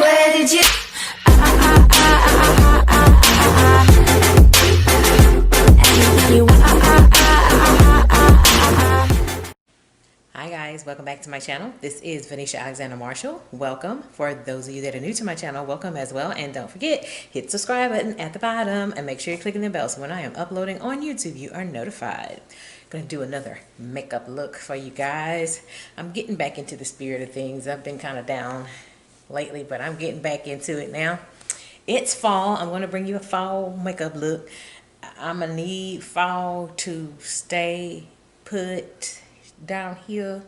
Where did you? Hi guys, welcome back to my channel. This is Venetia Alexander Marshall. Welcome. For those of you that are new to my channel, welcome as well. And don't forget, hit the subscribe button at the bottom and make sure you're clicking the bell so when I am uploading on YouTube, you are notified. Gonna do another makeup look for you guys. I'm getting back into the spirit of things. I've been kind of down lately, but I'm getting back into it now. It's fall. I'm gonna bring you a fall makeup look. I'm gonna need fall to stay put down here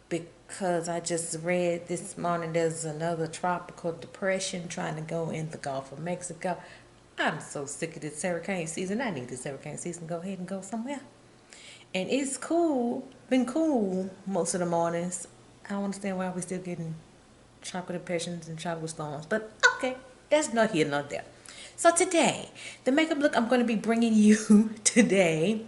because I just read this morning there's another tropical depression trying to go in the Gulf of Mexico. I'm so sick of this hurricane season. I need this hurricane season to go ahead and go somewhere. And it's cool, been cool most of the mornings. I don't understand why we're still getting tropical depressions and tropical storms, but okay, that's not here, not there. So today, the makeup look I'm going to be bringing you today,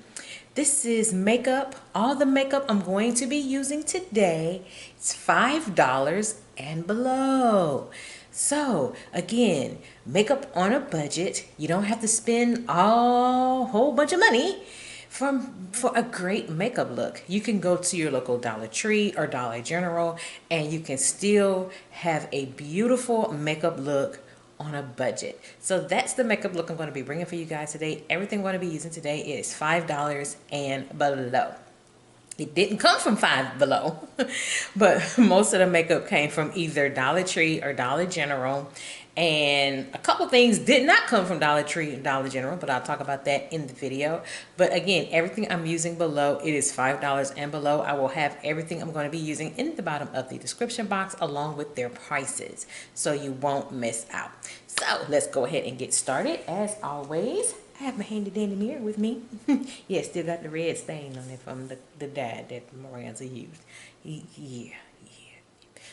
this is makeup. All the makeup I'm going to be using today, it's $5 and below. So again, makeup on a budget. You don't have to spend a whole bunch of money for a great makeup look. You can go to your local Dollar Tree or Dollar General and you can still have a beautiful makeup look on a budget. So that's the makeup look I'm going to be bringing for you guys today. Everything I'm going to be using today is $5 and below. It didn't come from $5 below, but most of the makeup came from either Dollar Tree or Dollar General. And a couple things did not come from Dollar Tree and Dollar General, but I'll talk about that in the video. But again, everything I'm using below, it is $5 and below. I will have everything I'm going to be using in the bottom of the description box along with their prices, so you won't miss out. So let's go ahead and get started. As always, I have my handy dandy mirror with me. Yeah, still got the red stain on it from the dye that Miranda used. Yeah.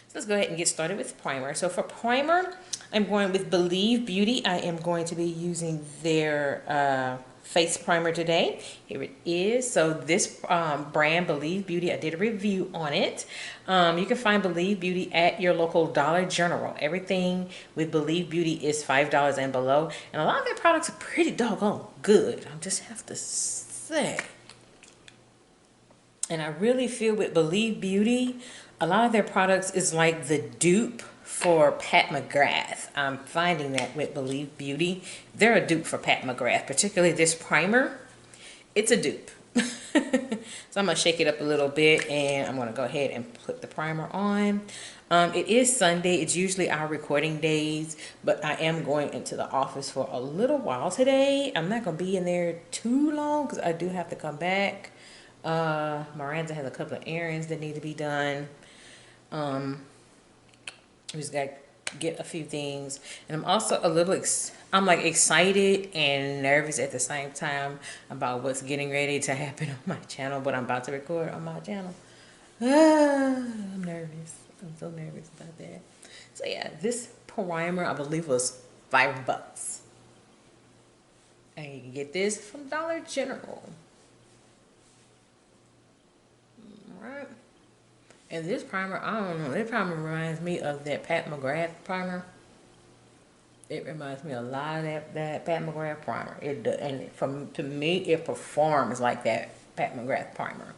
So let's go ahead and get started with primer. So for primer, I'm going with Believe Beauty. I am going to be using their face primer today. Here it is. So this brand, Believe Beauty, I did a review on it. You can find Believe Beauty at your local Dollar General. Everything with Believe Beauty is $5 and below. And a lot of their products are pretty doggone good, I just have to say. And I really feel with Believe Beauty, a lot of their products is like the dupe for Pat McGrath. I'm finding that with Believe Beauty, they're a dupe for Pat McGrath, particularly this primer. It's a dupe. So I'm going to shake it up a little bit and I'm going to go ahead and put the primer on. It is Sunday. It's usually our recording days, but I am going into the office for a little while today. I'm not going to be in there too long because I do have to come back. Miranda has a couple of errands that need to be done. We just got to get a few things, and I'm also a little I'm like excited and nervous at the same time about what's getting ready to happen on my channel, what I'm about to record on my channel. I'm nervous. I'm so nervous about that. So yeah, this primer I believe was $5, and you can get this from Dollar General. All right. And this primer, I don't know, this primer reminds me of that Pat McGrath primer. It reminds me a lot of that Pat McGrath primer. It does, and to me, it performs like that Pat McGrath primer.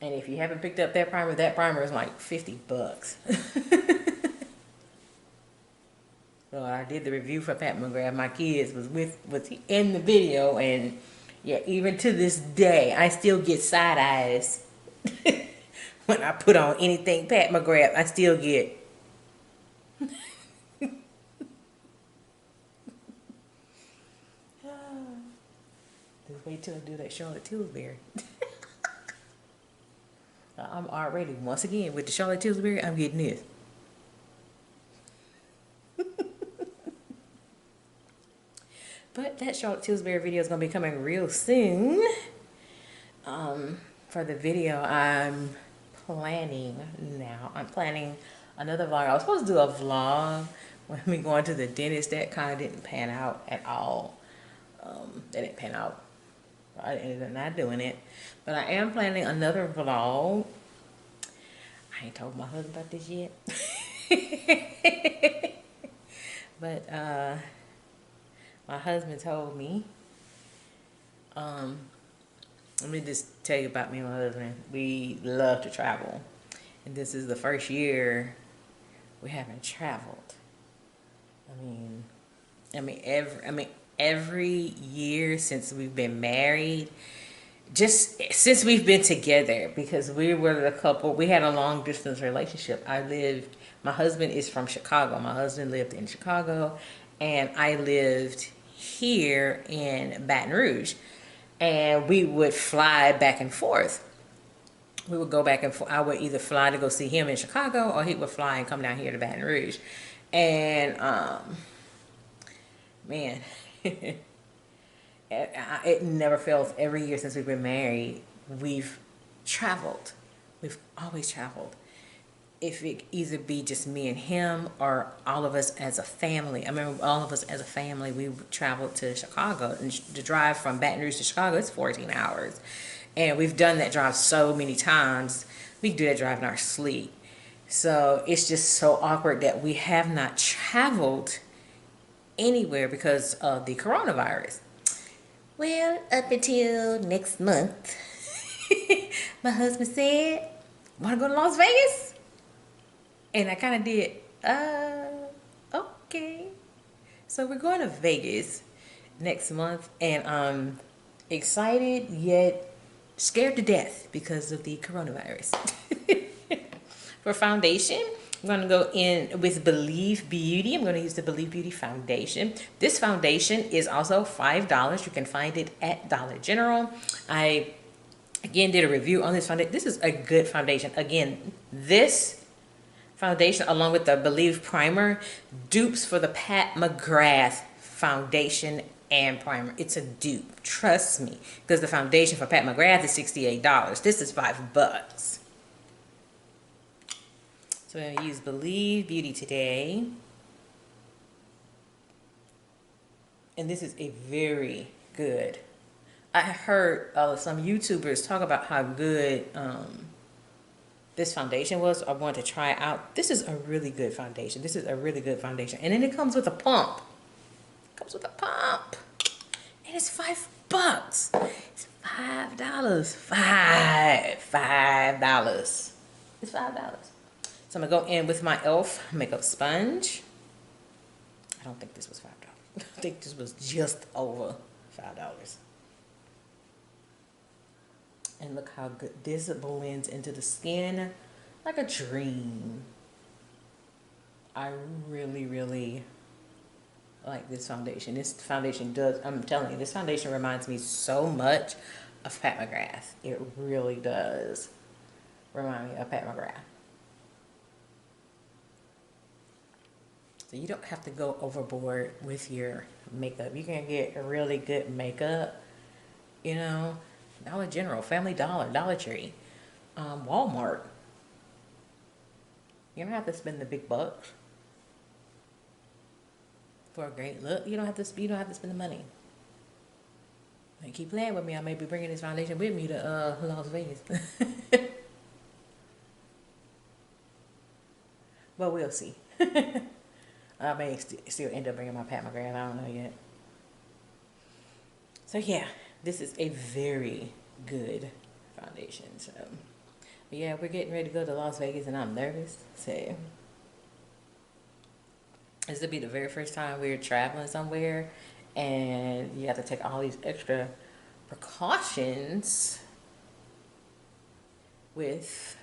And if you haven't picked up that primer is like $50. So I did the review for Pat McGrath. My kids was in the video, and yeah, even to this day, I still get side eyes. When I put on anything Pat McGrath, I still get. Just wait till I do that Charlotte Tilbury. I'm already, once again, with the Charlotte Tilbury, I'm getting this. But that Charlotte Tilbury video is going to be coming real soon. For the video, I'm planning another vlog. I was supposed to do a vlog when we going to the dentist. That kind of didn't pan out at all. That didn't pan out. I ended up not doing it. But I am planning another vlog. I ain't told my husband about this yet. But my husband told me, let me just tell you about me and my husband. We love to travel. And this is the first year we haven't traveled. Every year since we've been married, just since we've been together, because we were the couple, we had a long distance relationship. My husband is from Chicago. My husband lived in Chicago, and I lived here in Baton Rouge. And we would fly back and forth. We would go back and forth. I would either fly to go see him in Chicago, or he would fly and come down here to Baton Rouge. And, man, it never fails. Every year since we've been married, we've traveled. We've always traveled. If it either be just me and him, or all of us as a family. I remember all of us as a family, we traveled to Chicago. And the drive from Baton Rouge to Chicago is 14 hours. And we've done that drive so many times. We do that drive in our sleep. So it's just so awkward that we have not traveled anywhere because of the coronavirus. Well, up until next month, my husband said, want to go to Las Vegas? And I kind of did, okay. So we're going to Vegas next month, and I'm excited yet scared to death because of the coronavirus. For foundation, I'm going to go in with Believe Beauty. I'm going to use the Believe Beauty foundation. This foundation is also $5. You can find it at Dollar General. I, again, did a review on this foundation. This is a good foundation. Again, this foundation, along with the Believe primer, dupes for the Pat McGrath foundation and primer. It's a dupe, trust me, because the foundation for Pat McGrath is $68. This is $5. So I'm going to use Believe Beauty today. And this is a very good. I heard some YouTubers talk about how good this foundation was. I wanted to try it out. This is a really good foundation. This is a really good foundation. And then it comes with a pump. It comes with a pump. And it's $5. It's $5. $5. It's $5. So I'm going to go in with my e.l.f. makeup sponge. I don't think this was $5. I think this was just over $5. And look how good this blends into the skin like a dream. I really, really like this foundation. This foundation does, I'm telling you, this foundation reminds me so much of Pat McGrath. It really does remind me of Pat McGrath. So you don't have to go overboard with your makeup. You can get a really good makeup, you know, Dollar General, Family Dollar, Dollar Tree, Walmart. You don't have to spend the big bucks for a great look. You don't have to spend the money. And keep playing with me. I may be bringing this foundation with me to Las Vegas. But we'll see. I may still end up bringing my Pat McGrath. I don't know yet. So yeah, this is a very good foundation. So, but yeah, we're getting ready to go to Las Vegas, and I'm nervous. So this will be the very first time we're traveling somewhere, and you have to take all these extra precautions with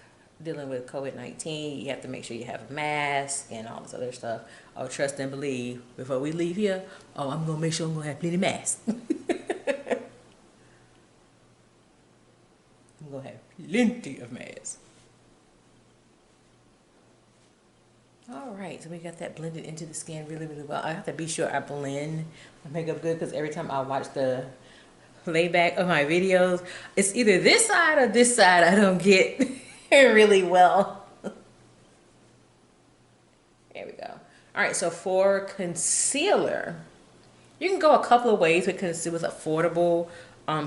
dealing with COVID-19. You have to make sure you have a mask and all this other stuff. Oh, trust and believe. Before we leave here, oh, I'm going to make sure I'm going to have plenty of masks. I'm going to have plenty of masks. All right, so we got that blended into the skin really, really well. I have to be sure I blend my makeup good, because every time I watch the playback of my videos, it's either this side or this side I don't get really well. There we go. All right, so for concealer, you can go a couple of ways with affordable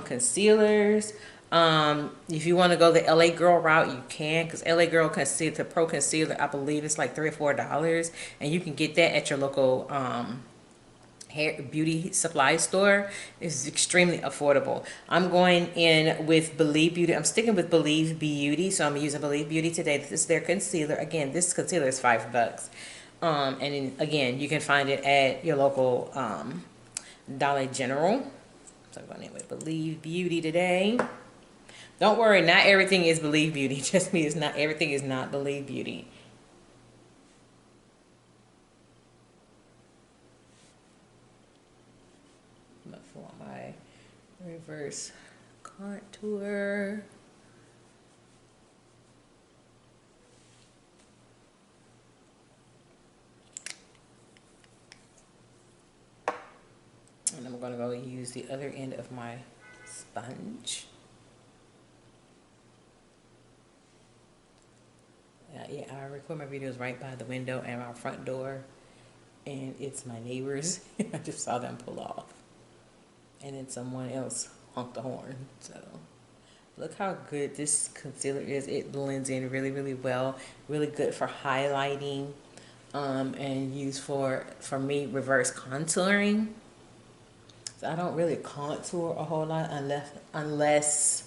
concealers. If you want to go the LA Girl route, you can, because LA Girl concealer, the Pro Concealer, I believe it's like $3 or $4, and you can get that at your local hair beauty supply store. Is extremely affordable. I'm going in with Believe Beauty. I'm sticking with Believe Beauty, so I'm using Believe Beauty today. This is their concealer. Again, this concealer is $5. And then, again, you can find it at your local Dollar General. So I'm going in with Believe Beauty today. Don't worry, not everything is Believe Beauty. Just me, it's not everything is not Believe Beauty. For my reverse contour. And I'm going to go use the other end of my sponge. Yeah, I record my videos right by the window and our front door. And it's my neighbors. I just saw them pull off. And then someone else honked the horn. So look how good this concealer is. It blends in really, really well. Really good for highlighting. And used for me, reverse contouring. So I don't really contour a whole lot unless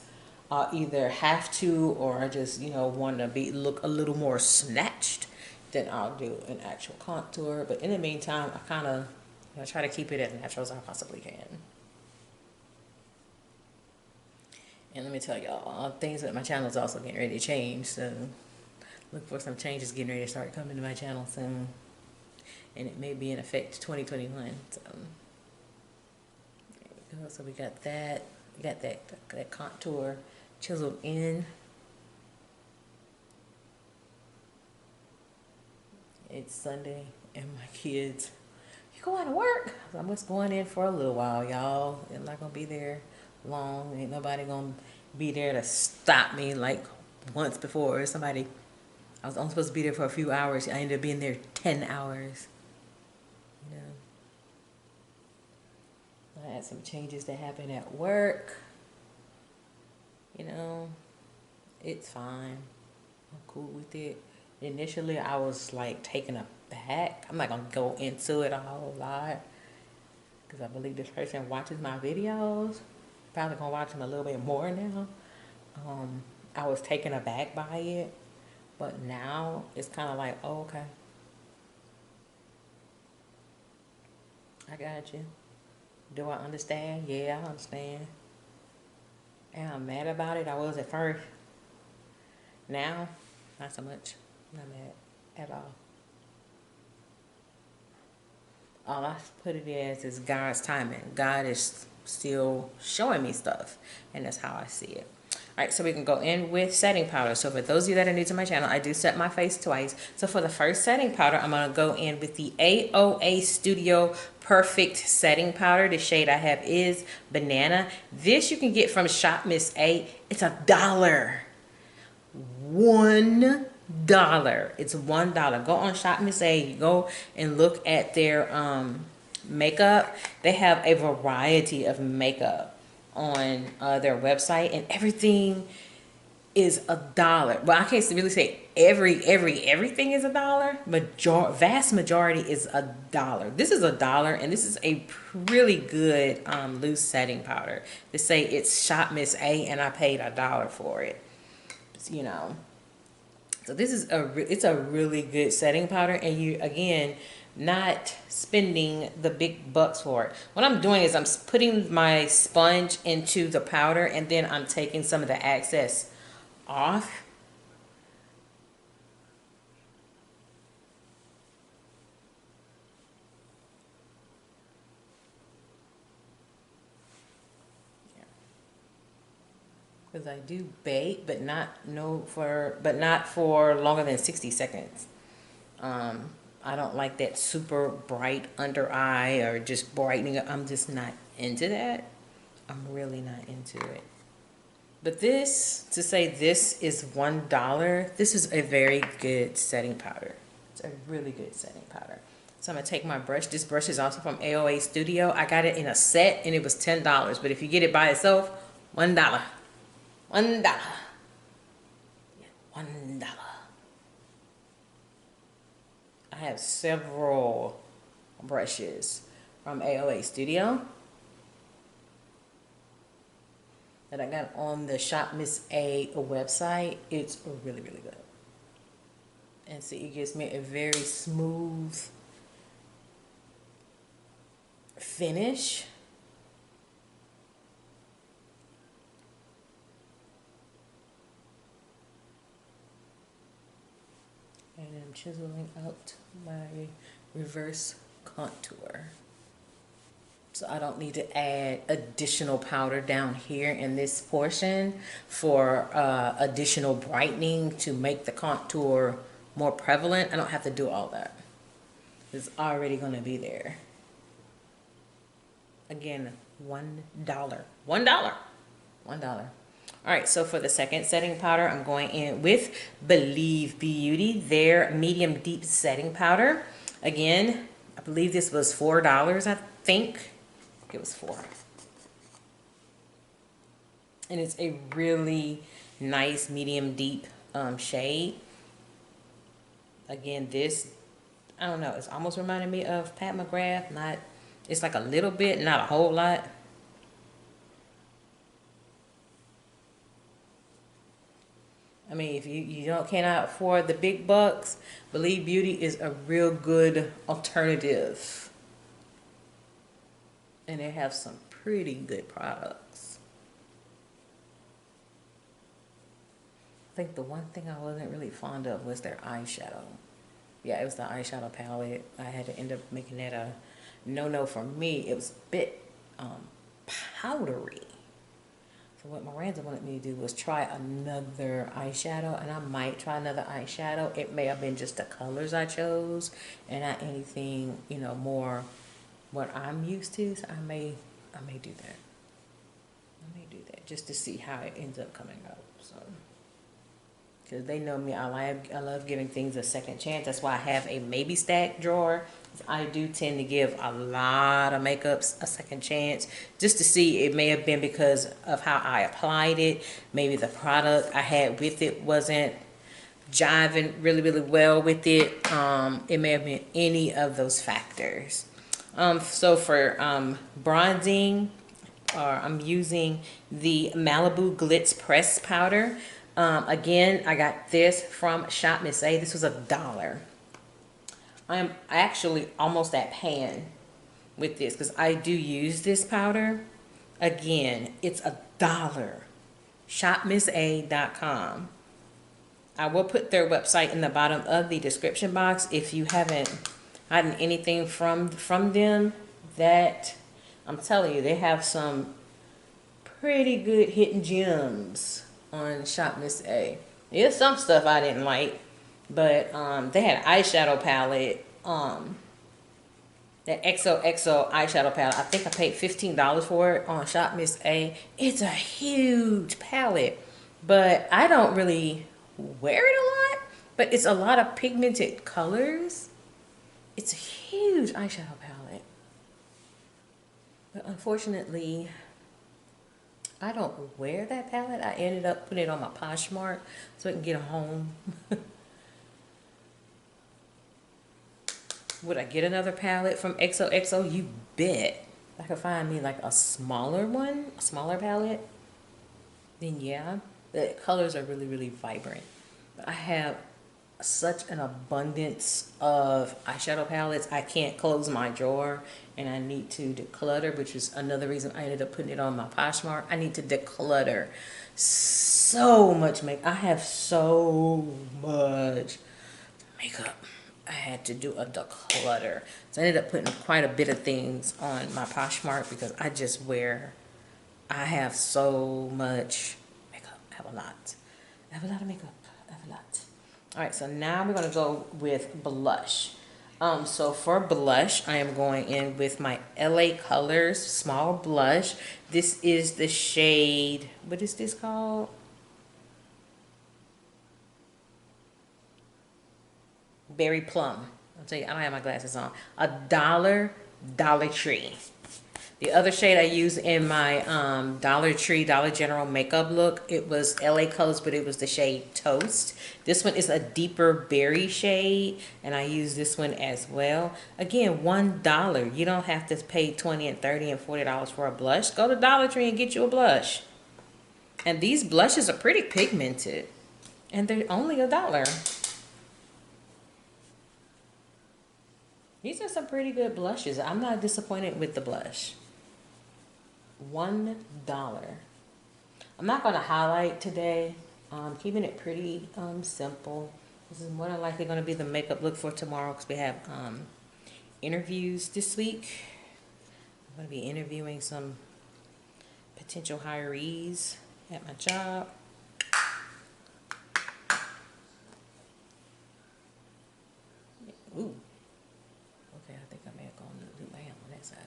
I either have to or I just, you know, want to look a little more snatched. Then I'll do an actual contour. But in the meantime, I kind of try to keep it as natural as I possibly can. And let me tell y'all, things that my channel is also getting ready to change. So look for some changes getting ready to start coming to my channel soon. And it may be in effect 2021. So there we go. So we got that. We got that contour chiseled in. It's Sunday and my kids, you going to work? So I'm just going in for a little while, y'all. I'm not gonna be there long. Ain't nobody gonna be there to stop me like once before. I was only supposed to be there for a few hours. I ended up being there 10 hours. You know, I had some changes that happened at work. You know, it's fine. I'm cool with it. Initially, I was like taken aback. I'm not gonna go into it a whole lot because I believe this person watches my videos. Probably gonna watch them a little bit more now. I was taken aback by it, but now it's kind of like, oh, okay, I got you. Do I understand? Yeah, I understand. And I'm mad about it. I was at first. Now, not so much. Not mad at all. All I put it as is God's timing. God is still showing me stuff, and that's how I see it. All right, so we can go in with setting powder. So for those of you that are new to my channel, I do set my face twice. So for the first setting powder, I'm going to go in with the AOA Studio Perfect Setting Powder. The shade I have is Banana. This you can get from Shop Miss A. It's $1. $1. It's $1. Go on Shop Miss A. You go and look at their makeup. They have a variety of makeup on their website, and everything is $1. Well, I can't really say everything is $1. Vast majority is $1. This is $1, and this is a really good loose setting powder. They say it's Shop Miss A, and I paid $1 for it. You know, so this is it's a really good setting powder, and you again not spending the big bucks for it. What I'm doing is I'm putting my sponge into the powder, and then I'm taking some of the excess off. Because I do bake, but not for longer than 60 seconds. I don't like that super bright under eye or just brightening up. I'm just not into that. I'm really not into it. But this, to say this is $1, this is a very good setting powder. It's a really good setting powder. So I'm going to take my brush. This brush is also from AOA Studio. I got it in a set and it was $10. But if you get it by itself, $1. $1. $1. I have several brushes from AOA Studio that I got on the Shop Miss A website. It's really, really good. And see, it gives me a very smooth finish. And I'm chiseling out my reverse contour. So I don't need to add additional powder down here in this portion for additional brightening to make the contour more prevalent. I don't have to do all that. It's already going to be there. Again, $1. $1. $1. All right, so for the second setting powder, I'm going in with Believe Beauty, their medium deep setting powder. Again, I believe this was $4, I think. It was $4. And it's a really nice medium deep shade. Again, this, I don't know, it's almost reminding me of Pat McGrath. Not, it's like a little bit, not a whole lot. I mean, if you cannot afford the big bucks, Believe Beauty is a real good alternative. And they have some pretty good products. I think the one thing I wasn't really fond of was their eyeshadow. Yeah, it was the eyeshadow palette. I had to end up making that a no-no for me. It was a bit powdery. So what Miranda wanted me to do was try another eyeshadow, and I might try another eyeshadow. It may have been just the colors I chose and not anything, you know, more what I'm used to. So I may do that. I may do that just to see how it ends up coming out. So, because they know me, I love giving things a second chance. That's why I have a maybe stack drawer. I do tend to give a lot of makeups a second chance just to see. It may have been because of how I applied it. Maybe the product I had with it wasn't jiving really, really well with it. It may have been any of those factors. So for bronzing, I'm using the Malibu Glitz Press Powder. Again, I got this from Shop Miss A. This was $1. I'm actually almost at pan with this because I do use this powder. Again, it's $1. ShopMissA.com. I will put their website in the bottom of the description box. If you haven't gotten anything from them, that I'm telling you, they have some pretty good hidden gems on Shop Miss A. There's some stuff I didn't like, but they had an eyeshadow palette, that XOXO eyeshadow palette. I think I paid $15 for it on Shop Miss A. It's a huge palette, but I don't really wear it a lot, but it's a lot of pigmented colors. It's a huge eyeshadow palette, but unfortunately I don't wear that palette. I ended up putting it on my Poshmark so I can get home. Would I get another palette from XOXO? You bet. If I could find me like a smaller one, a smaller palette, then yeah. The colors are really, really vibrant. But I have such an abundance of eyeshadow palettes. I can't close my drawer, and I need to declutter, which is another reason I ended up putting it on my Poshmark. I need to declutter so much makeup. I have so much makeup. I had to do a declutter. So I ended up putting quite a bit of things on my Poshmark because I just wear, I have so much makeup. I have a lot. I have a lot of makeup. I have a lot. All right, so now we're going to go with blush. So for blush, I am going in with my LA Colors Small Blush. This is the shade, what is this called? Berry Plum. I'll tell you, I don't have my glasses on. $1, Dollar Tree. The other shade I used in my Dollar Tree, Dollar General makeup look, it was LA Colors, but it was the shade Toast. This one is a deeper berry shade, and I use this one as well. Again, $1. You don't have to pay $20 and $30 and $40 for a blush. Go to Dollar Tree and get you a blush. And these blushes are pretty pigmented, and they're only $1. These are some pretty good blushes. I'm not disappointed with the blush. $1. I'm not going to highlight today. I'm keeping it pretty simple. This is more than likely going to be the makeup look for tomorrow because we have interviews this week. I'm going to be interviewing some potential hirees at my job. Ooh. Okay, I think I may have gone a little lamb on that side.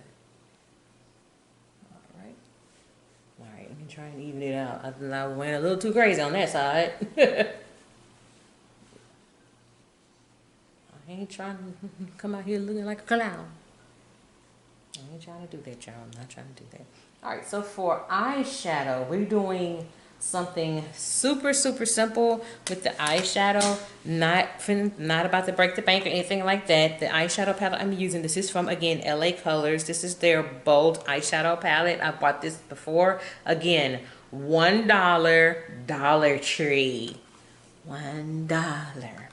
Alright, let me try and even it out. I went a little too crazy on that side. I ain't trying to come out here looking like a clown. I ain't trying to do that, y'all. I'm not trying to do that. Alright, so for eyeshadow, we're doing something super simple with the eyeshadow. Not about to break the bank or anything like that. The eyeshadow palette I'm using, this is from, again, LA Colors. This is their bold eyeshadow palette. I bought this before. Again, $1, Dollar Tree. $1, Dollar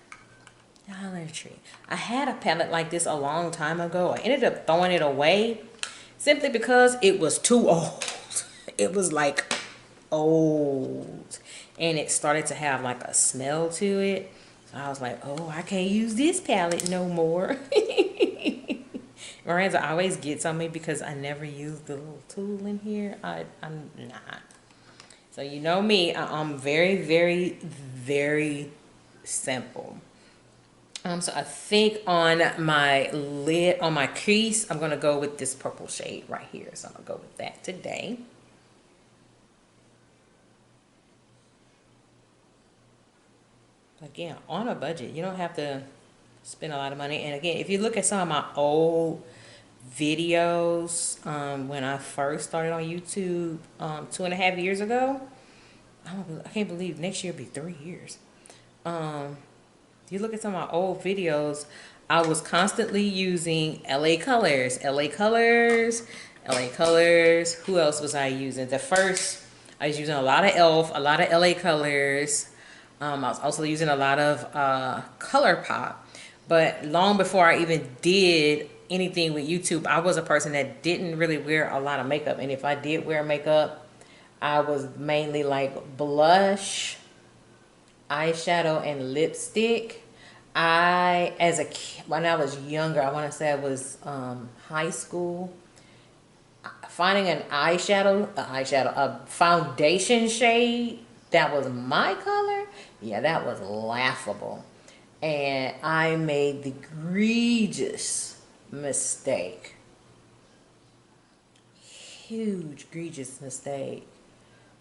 Tree. I had a palette like this a long time ago. I ended up throwing it away simply because it was too old. It was like old, and it started to have like a smell to it. So I was like, oh, I can't use this palette no more. Miranda always gets on me because I never use the little tool in here. I'm not. So you know me, I'm very simple. So I think on my lid, on my crease, I'm gonna go with this purple shade right here. So I'm gonna go with that today. Again, on a budget, you don't have to spend a lot of money. And again, if you look at some of my old videos, when I first started on YouTube 2.5 years ago, I can't believe next year will be 3 years. If you look at some of my old videos, I was constantly using LA Colors, LA Colors, LA Colors. Who else was I using? I was using a lot of e.l.f., a lot of LA Colors. I was also using a lot of ColourPop. But long before I even did anything with YouTube, I was a person that didn't really wear a lot of makeup. And if I did wear makeup, I was mainly like blush, eyeshadow, and lipstick. When I was younger, I want to say I was high school, finding an a foundation shade that was my color, yeah, that was laughable. And I made the egregious mistake, huge egregious mistake,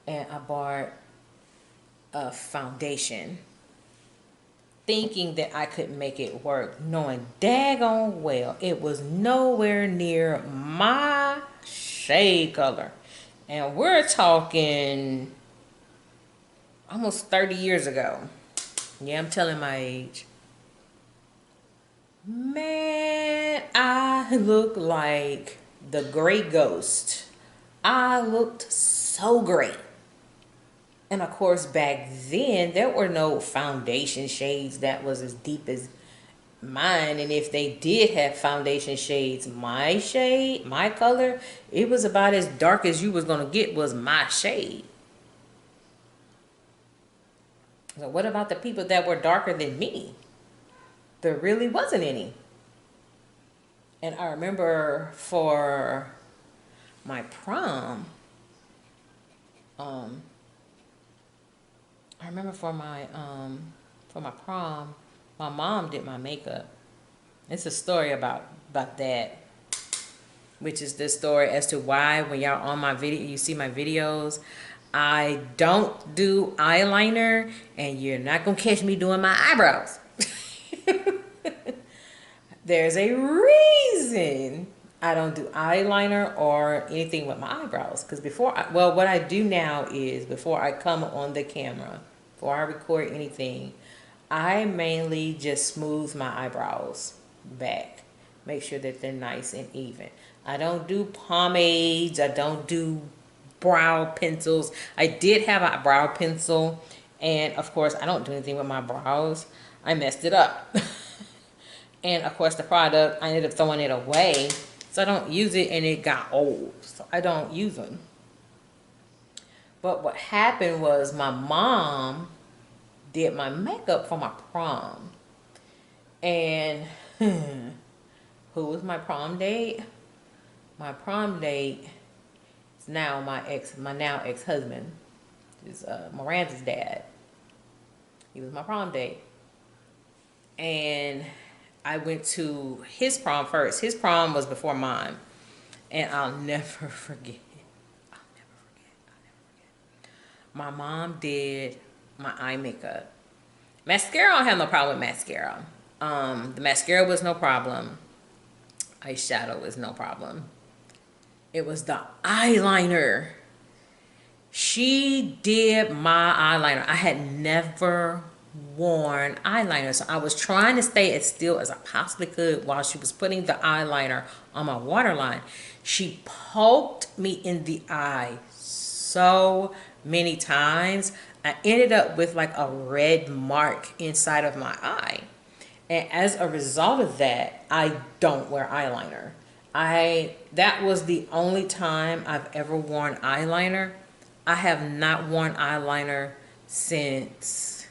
and I bought a foundation thinking that I could make it work, knowing daggone well it was nowhere near my shade color. And we're talking almost 30 years ago. Yeah, I'm telling my age. Man, I look like the gray ghost. I looked so great. And of course, back then, there were no foundation shades that was as deep as mine. And if they did have foundation shades, my shade, my color, it was about as dark as you was going to get was my shade. So what about the people that were darker than me? There really wasn't any. And I remember for my prom, prom, my mom did my makeup. It's a story about that, which is the story as to why when y'all on my video, you see my videos, I don't do eyeliner, and you're not gonna catch me doing my eyebrows. There's a reason I don't do eyeliner or anything with my eyebrows. Because well, what I do now is before I come on the camera, before I record anything, I mainly just smooth my eyebrows back. Make sure that they're nice and even. I don't do pomades. I don't do brow pencils. I did have a brow pencil, and of course I don't do anything with my brows. I messed it up. And of course the product, I ended up throwing it away. So I don't use it, and it got old. So I don't use them. But what happened was my mom did my makeup for my prom. And who was my prom date? My prom date is now my now ex-husband. Is Miranda's dad. He was my prom date. And I went to his prom first. His prom was before mine. And I'll never forget. I'll never forget. My mom did my eye makeup. Mascara, I don't have no problem with mascara. The mascara was no problem. Eyeshadow was no problem. It was the eyeliner. She did my eyeliner. I had never worn eyeliner, so I was trying to stay as still as I possibly could while she was putting the eyeliner on my waterline. She poked me in the eye so many times. I ended up with like a red mark inside of my eye. And as a result of that, I don't wear eyeliner. That was the only time I've ever worn eyeliner. I have not worn eyeliner since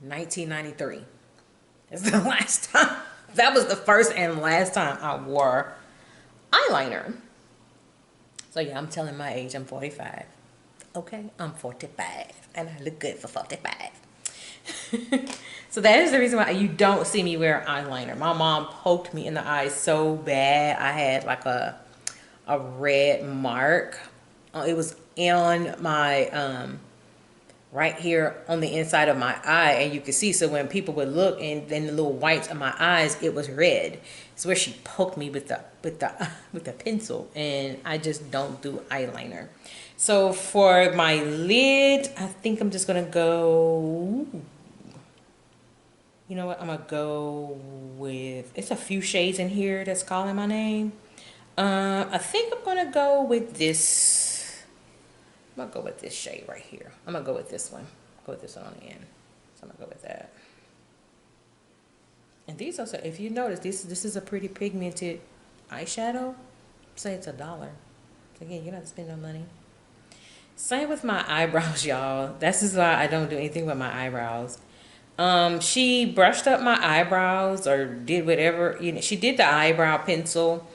1993. That's the last time. That was the first and last time I wore eyeliner. So yeah, I'm telling my age. I'm 45. Okay, I'm 45, and I look good for 45. So that is the reason why you don't see me wear eyeliner. My mom poked me in the eye so bad. I had like a red mark. It was on my right here on the inside of my eye, and you could see. So when people would look, and then the little whites of my eyes, it was red. It's where she poked me with the pencil, and I just don't do eyeliner. So for my lid, I think I'm just gonna go. You know what? I'm gonna go with. It's a few shades in here that's calling my name. I think I'm gonna go with this. I'm gonna go with this shade right here. I'm gonna go with this one. Go with this one on the end. So I'm gonna go with that. And these also, if you notice, this is a pretty pigmented eyeshadow. Say it's $1. So again, you're not spending no money. Same with my eyebrows, y'all. This is why I don't do anything with my eyebrows. She brushed up my eyebrows or did whatever. You know, she did the eyebrow pencil.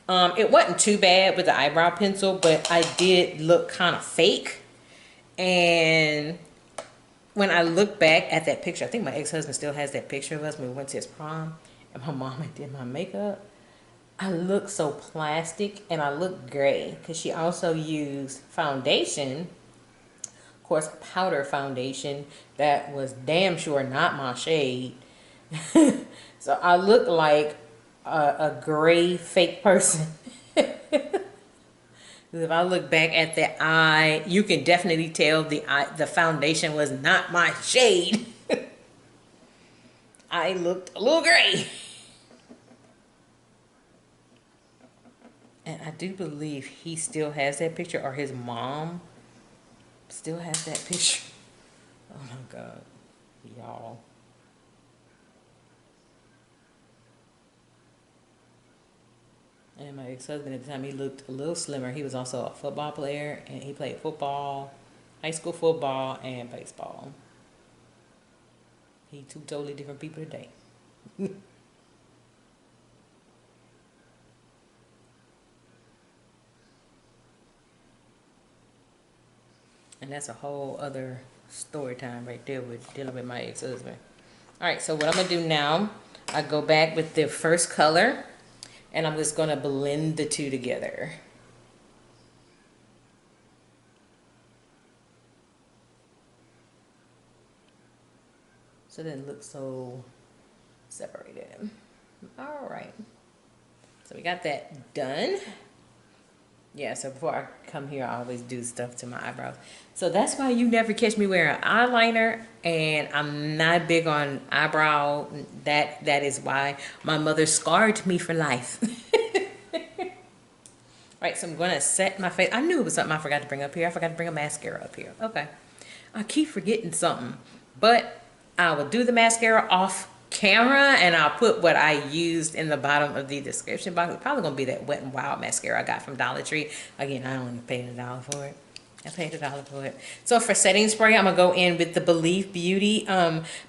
It wasn't too bad with the eyebrow pencil, but I did look kind of fake. And when I look back at that picture, I think my ex-husband still has that picture of us when we went to his prom, and my mama did my makeup. I look so plastic, and I look gray because she also used foundation, of course, powder foundation that was damn sure not my shade. So I look like a gray fake person. If I look back at the eye, you can definitely tell the foundation was not my shade. I looked a little gray. And I do believe he still has that picture, or his mom still has that picture. Oh my God, y'all. And my ex-husband at the time, he looked a little slimmer. He was also a football player, and he played football, high school football, and baseball. He two totally different people today. And that's a whole other story time right there with dealing with my ex-husband. All right, so what I'm gonna do now, I go back with the first color, and I'm just gonna blend the two together. So it doesn't look so separated. All right. So we got that done. Yeah, so before I come here, I always do stuff to my eyebrows. So that's why you never catch me wearing eyeliner, and I'm not big on eyebrow. That is why my mother scarred me for life. Right, so I'm going to set my face. I knew it was something I forgot to bring up here. I forgot to bring a mascara up here. Okay. I keep forgetting something. But I will do the mascara off camera, and I'll put what I used in the bottom of the description box. It's probably going to be that Wet n Wild mascara I got from Dollar Tree. Again, I only paid $1 for it. I paid $1 for it. So for setting spray, I'm going to go in with the Believe Beauty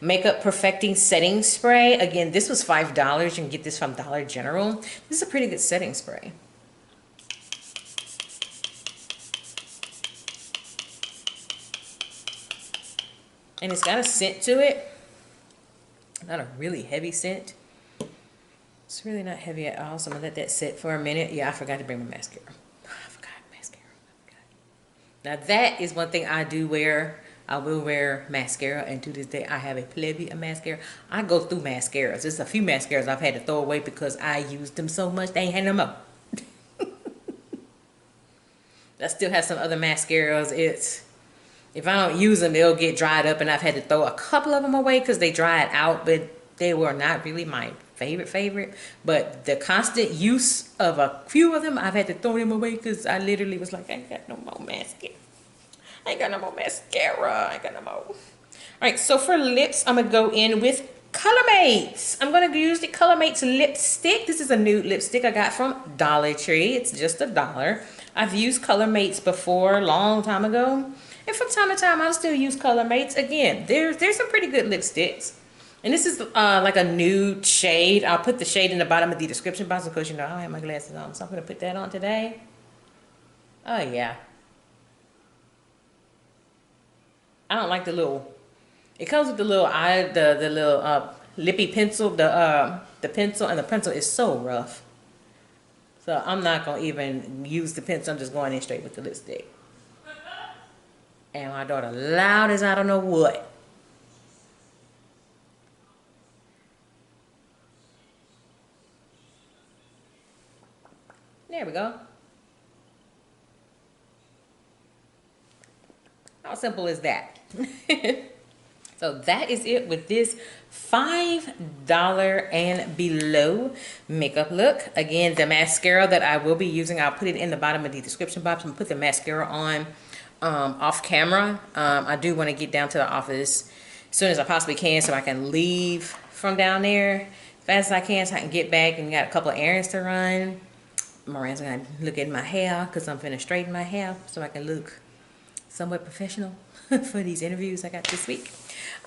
Makeup Perfecting Setting Spray. Again, this was $5. You can get this from Dollar General. This is a pretty good setting spray. And it's got a scent to it. Not a really heavy scent. It's really not heavy at all. So I'm going to let that sit for a minute. Yeah, I forgot to bring my mascara. I forgot mascara. Now that is one thing I do wear. I will wear mascara. And to this day, I have a plenty of mascara. I go through mascaras. There's a few mascaras I've had to throw away because I used them so much. They ain't had no more. I still have some other mascaras. If I don't use them, they'll get dried up, and I've had to throw a couple of them away because they dried out, but they were not really my favorite. But the constant use of a few of them, I've had to throw them away because I literally was like, I ain't got no more mascara. I ain't got no more mascara. I ain't got no more. All right, so for lips, I'm going to go in with Colormates. I'm going to use the Colormates Lipstick. This is a nude lipstick I got from Dollar Tree. It's just $1. I've used Colormates before, a long time ago. And from time to time, I'll still use Colormates. Again, there's some pretty good lipsticks. And this is like a nude shade. I'll put the shade in the bottom of the description box because, you know, I don't have my glasses on. So I'm going to put that on today. Oh, yeah. I don't like the little... It comes with the little the little lippy pencil. The pencil, and the pencil is so rough. So I'm not going to even use the pencil. I'm just going in straight with the lipstick. And my daughter loud as I don't know what. There we go. How simple is that? So that is it with this $5 and below makeup look. Again, the mascara that I will be using, I'll put it in the bottom of the description box. I'm going to put the mascara on off camera. I do want to get down to the office as soon as I possibly can so I can leave from down there as fast as I can so I can get back and got a couple of errands to run. Miranda's going to look at my hair because I'm finna straighten my hair so I can look somewhat professional for these interviews I got this week.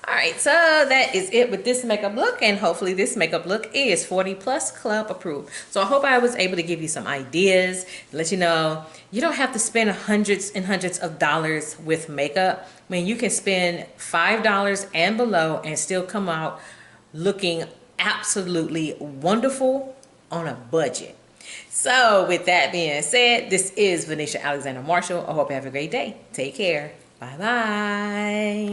Alright, so that is it with this makeup look, and hopefully this makeup look is 40 plus club approved. So I hope I was able to give you some ideas, let you know you don't have to spend hundreds and hundreds of dollars with makeup. I mean, you can spend $5 and below and still come out looking absolutely wonderful on a budget. So with that being said, this is Venetia Alexander Marshall. I hope you have a great day. Take care. Bye-bye.